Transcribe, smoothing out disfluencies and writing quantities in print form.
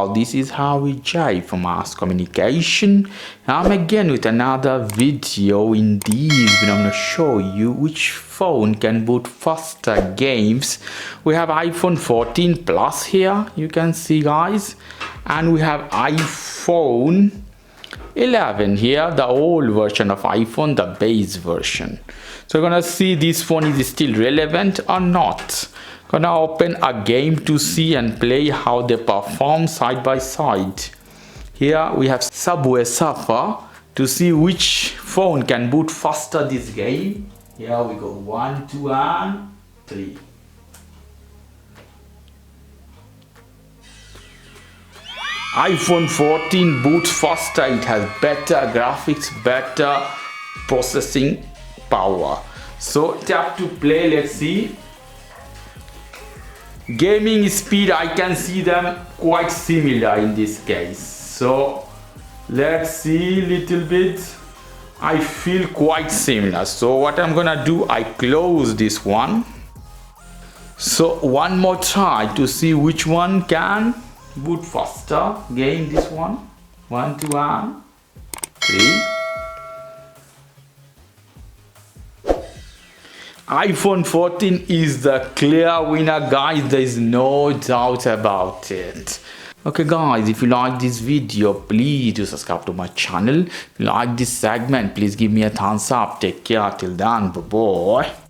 y'all, this is Harry J from Mass Communication. I'm again with another video. In this video I'm going to show you which phone can boot faster games. We have iPhone 14 Plus here, you can see guys, and we have iPhone 11 here, the old version of iPhone, the base version. So we're gonna see this phone is still relevant or not. Gonna open a game to see and play how they perform side by side. Here we have Subway Surfer to see which phone can boot faster this game. Here we go, 1, 2 and 3. iPhone 14 boots faster, it has better graphics, better processing power. So tap to play, let's see. Gaming speed, I can see them quite similar in this case. So let's see little bit. I feel quite similar. So what I'm gonna do, I close this one. So one more try to see which one can boot faster. Game this one. 1, 2 and 3. iPhone 14 is the clear winner guys, there is no doubt about it. Okay guys, if you like this video, please do subscribe to my channel. If you like this segment, please give me a thumbs up. Take care till then, bye bye.